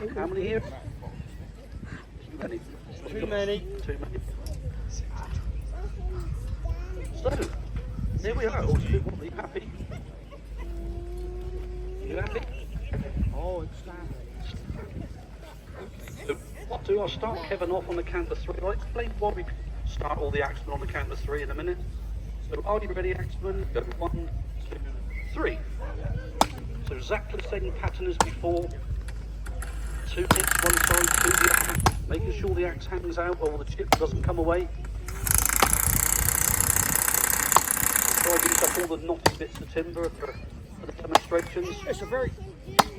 How many here? Too many. Too many. Too many. So, there we are. All two. Are you happy? You happy? Oh, it's that. So, what do? I'll start Kevin off on the count of three. I'll explain why we start all the axemen on the count of three in a minute. So, are you ready, axemen? Go 1, 2, 3. So, exactly the same pattern as before. 2 hits one side, 2 the other. Making sure the axe hangs out or the chip doesn't come away. Try to use up all the knotty bits of timber for the demonstrations. It's a very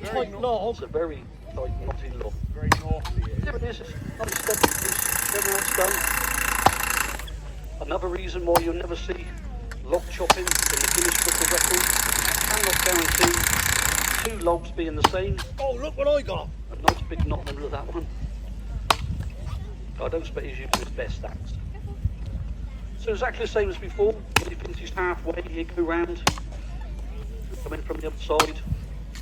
tight log. It's a very tight knotty log. Very naughty. There it is. It's nice steady piece. Then how it's done. Another reason why you'll never see log chopping in the Guinness Book of Records. Cannot guarantee 2 logs being the same. Oh, look what I got. A nice big knot in the middle of that one. I don't expect he's using his best axe. So exactly the same as before. When you finish halfway, you go round. Come in from the other side.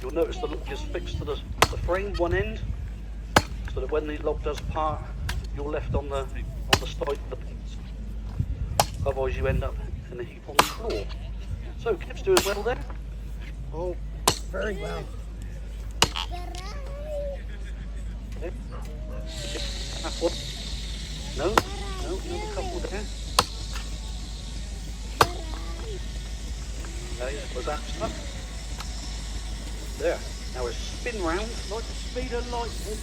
You'll notice the log is fixed to the frame one end, so that when the log does part, you're left on the side of the piece. Otherwise, you end up in a heap on the floor. So Kev's doing well there. Oh, very well. Okay. That one. No, another couple there. Okay, was that stuff? There. Now we spin round. Like the speed of lightning.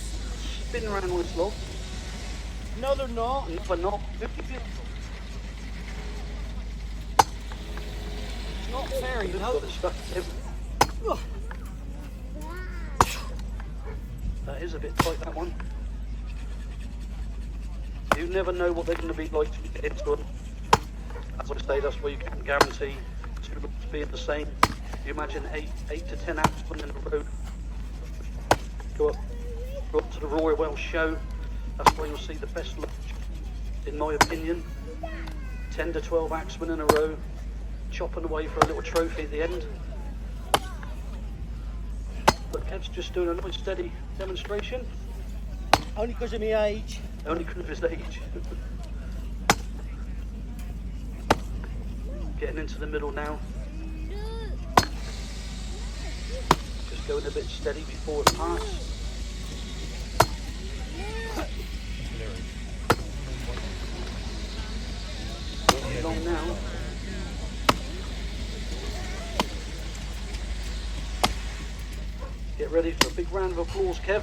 Spin round on this log. No, they're not. Another knot. It's not fairy, Got no. it stuck. Oh, That is a bit tight, that one. You never know what they're going to be like till you get into them. As I say, that's why you can't guarantee 2 looks being the same. You imagine 8 to 10 axemen in a row. Go up to the Royal Welsh Show. That's where you'll see the best look, in my opinion. 10 to 12 axemen in a row, chopping away for a little trophy at the end. But Kev's just doing a nice steady demonstration. only because of my age. Only because of his age. Getting into the middle now. Just going a bit steady before it parts. Going along now. Get ready for a big round of applause, Kev.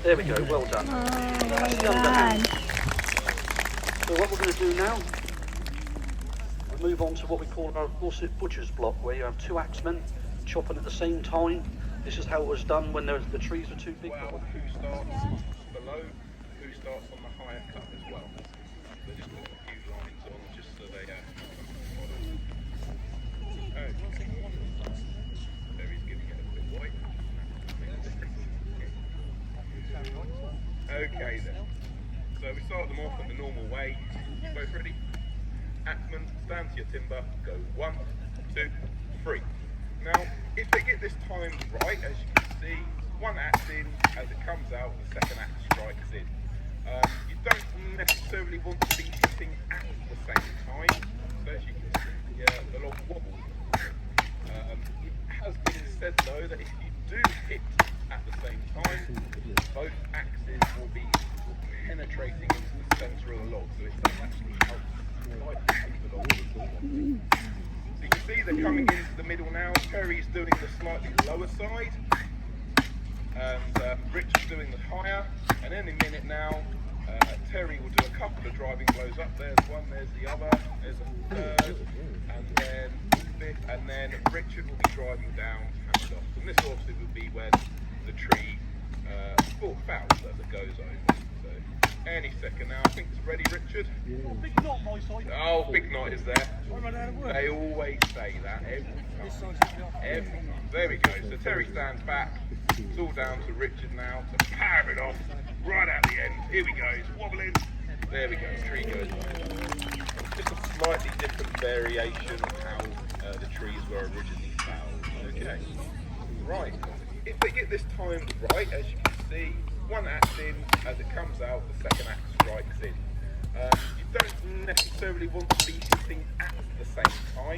There we go, well done. That's the underhand. So what we're going to do now, we'll move on to what we call our Dorset butcher's block, where you have 2 axemen chopping at the same time. This is how it was done when the trees were too big. Well, who starts below, who starts on the higher cut as well. They just put a few lines on just so they Terry's giving it a bit white. Okay then. So we start them off in the normal way. You both ready? Axemen, stand to your timber, go 1, 2, 3. Now, if they get this timed right, as you can see, 1 axe in, as it comes out, the 2nd axe strikes in. You don't necessarily want to be hitting at the same time, so as you can see, the log wobbles. It has been said though that if you do hit at the same time, both axes will be penetrating into the centre of the log, so it does actually help keep the log. So you can see they're coming into the middle now. Terry's doing the slightly lower side, and Richard's doing the higher. And any minute now, Terry will do a couple of driving blows up. There's one, there's the other, there's a third, and then fifth, and then Richard will be driving down hand off. And this obviously will be when the tree fouls as it goes over. So any second now. I think it's ready, Richard. Oh, big knot my side. Oh, big knot is there. I ran out of work. They always say that every This time. side's big knot. Every time. There we go. So Terry stands back. It's all down to Richard now to power it off right at the end. Here we go. It's wobbling. There we go. Tree goes. Just a slightly different variation of how the trees were originally fouled. Okay. Right. if they get this timed right, as you can see, one axe in, as it comes out, the second axe strikes in. You don't necessarily want to be hitting at the same time,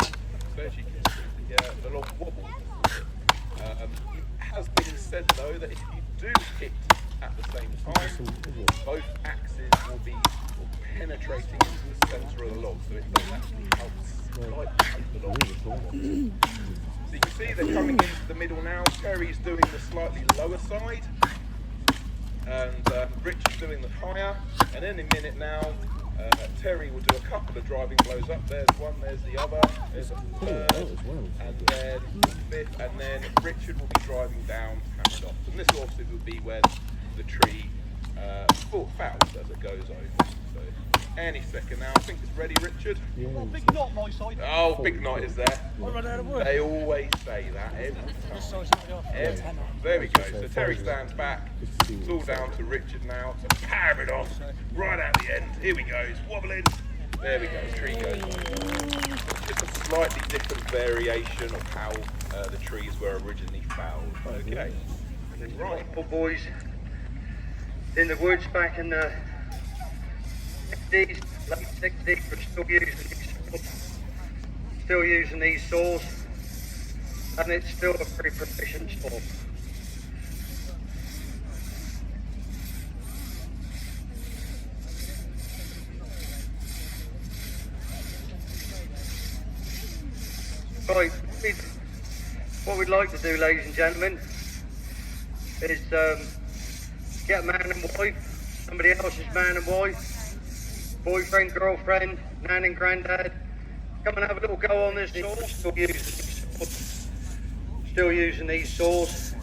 so as you can see, the log wobbles. It has been said though that if you do hit at the same time, both axes will be penetrating into the centre of the log, so it does actually help slightly the log. So you can see they're coming into the middle now. Terry's doing the slightly lower side, and Richard's doing the higher. And in a minute now, Terry will do a couple of driving blows up. There's one, there's the other, there's a third, and then the fifth, and then Richard will be driving down, hammered off. And this obviously will be when the tree fouls as it goes over. So any second now. I think it's ready, Richard. Oh, big knot my side. Oh, big knot is there. I run out of work. They always say that every time. This side's not off. There we go. So Terry stands back. It's all down to Richard now. So power it off. Right at the end. Here we go. It's wobbling. There we go. Tree goes over. Just a slightly different variation of how the trees were originally fouled. Okay. Right. Couple boys in the woods back in the 60s, late 60s, were still using these saws, and it's still a very proficient saw. Right, what we'd like to do, ladies and gentlemen, is get a man and wife, somebody else's man and wife, boyfriend, girlfriend, nan and granddad, come and have a little go on this saw. Still using these saws,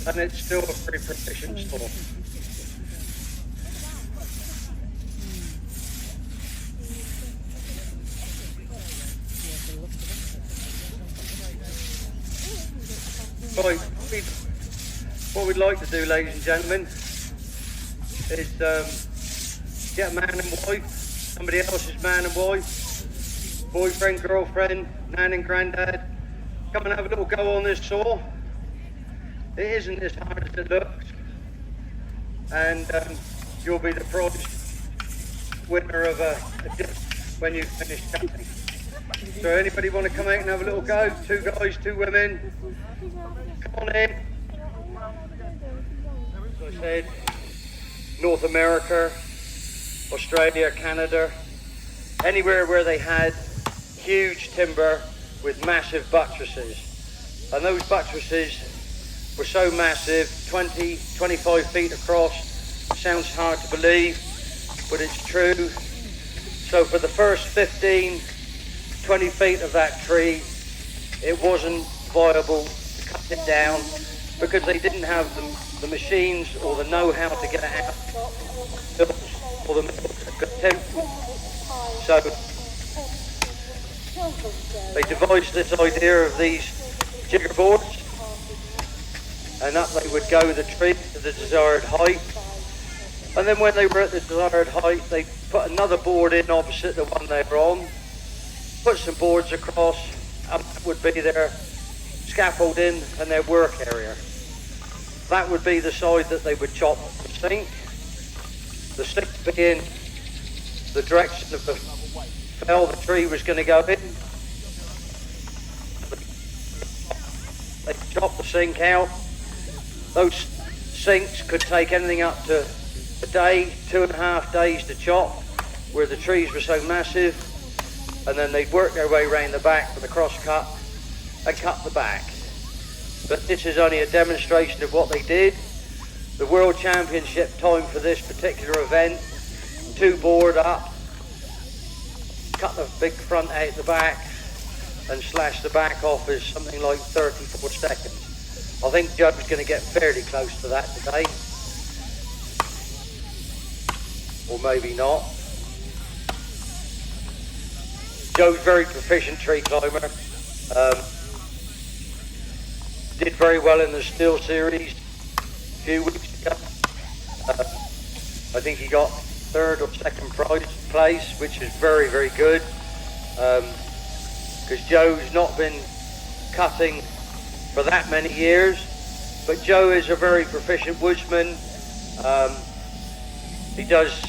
and it's still a pretty proficient saw. Right, what we'd like to do, ladies and gentlemen, is get a man and wife, somebody else's man and wife, boyfriend, girlfriend, nan and granddad, come and have a little go on this saw. It isn't as hard as it looks, and you'll be the prize winner of a gift when you finish cutting. So anybody want to come out and have a little go? 2 guys, 2 women. Come on in. As I said, North America, Australia, Canada, anywhere where they had huge timber with massive buttresses. And those buttresses were so massive, 20, 25 feet across. Sounds hard to believe, but it's true. So for the first 15, 20 feet of that tree, it wasn't viable to cut it down because they didn't have the machines or the know-how to get it out or the good temp. So they devised this idea of these jigger boards, and up they would go the tree to the desired height. And then when they were at the desired height, they put another board in opposite the one they were on, put some boards across, and that would be their scaffolding and their work area. That would be the side that they would chop the sink. The sink being the direction of the fell the tree was going to go in. They chopped the sink out. Those sinks could take anything up to a day, 2.5 days to chop, where the trees were so massive. And then they'd work their way around the back with a cross cut and cut the back. But this is only a demonstration of what they did. The World Championship time for this particular event, 2 board up, cut the big front out the back and slash the back off is something like 34 seconds. I think Joe's going to get fairly close to that today. Or maybe not. Joe's very proficient tree climber. Did very well in the Steel Series a few weeks ago. I think he got 3rd or 2nd place, which is very, very good. Because Joe's not been cutting for that many years. But Joe is a very proficient woodsman. He does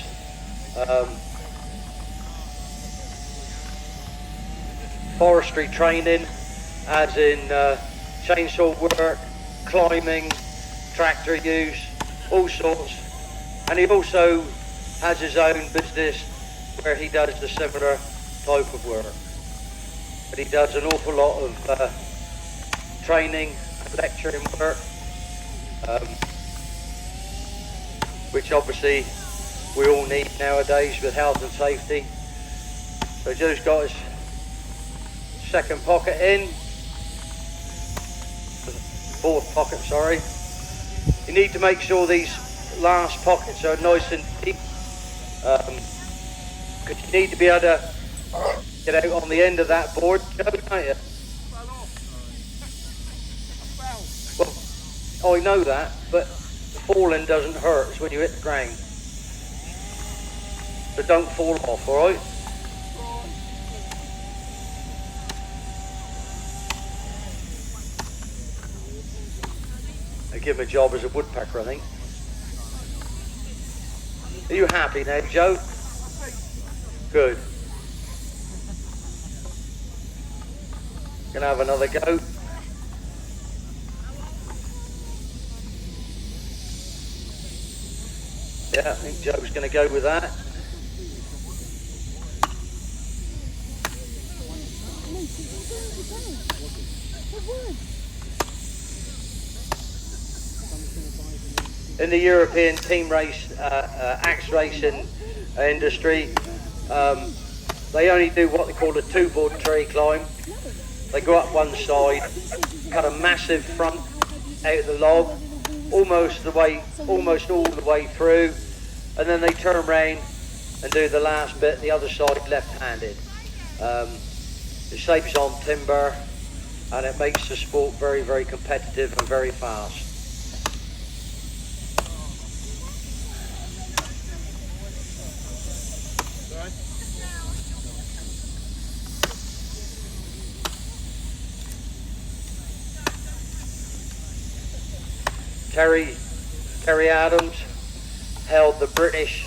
forestry training, as in chainsaw work, climbing, tractor use, all sorts. And he also has his own business where he does the similar type of work. But he does an awful lot of training and lecturing work, which obviously we all need nowadays with health and safety. So Joe's got his second pocket in, fourth pocket, sorry. You need to make sure these last pockets are nice and deep, because you need to be able to get out on the end of that board, Joe, don't you? Well, I know that, but falling doesn't hurt, it's when you hit the ground. So don't fall off, alright? I give him a job as a woodpecker, I think. Are you happy now, Joe? Good. Gonna have another go. Yeah, I think Joe's gonna go with that. In the European team race, axe racing industry, they only do what they call a two-board tree climb. They go up one side, cut a massive front out of the log, almost all the way through, and then they turn around and do the last bit, the other side left-handed. It saves on timber, and it makes the sport very, very competitive and very fast. Terry Adams held the British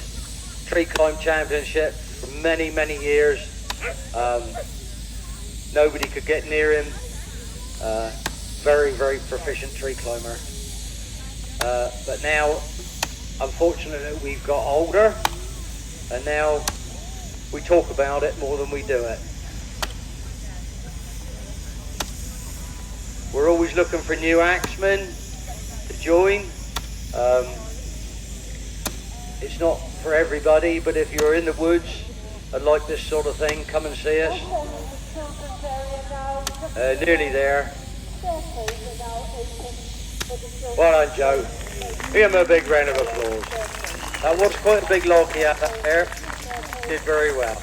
Tree Climb Championship for many, many years. Nobody could get near him. Very, very proficient tree climber. But now, unfortunately, we've got older, and now we talk about it more than we do it. We're always looking for new axemen to join. It's not for everybody, but if you're in the woods and like this sort of thing, come and see us. Nearly there. Well done, Joe. Give him a big round of applause. That was quite a big log he had up there. Did very well.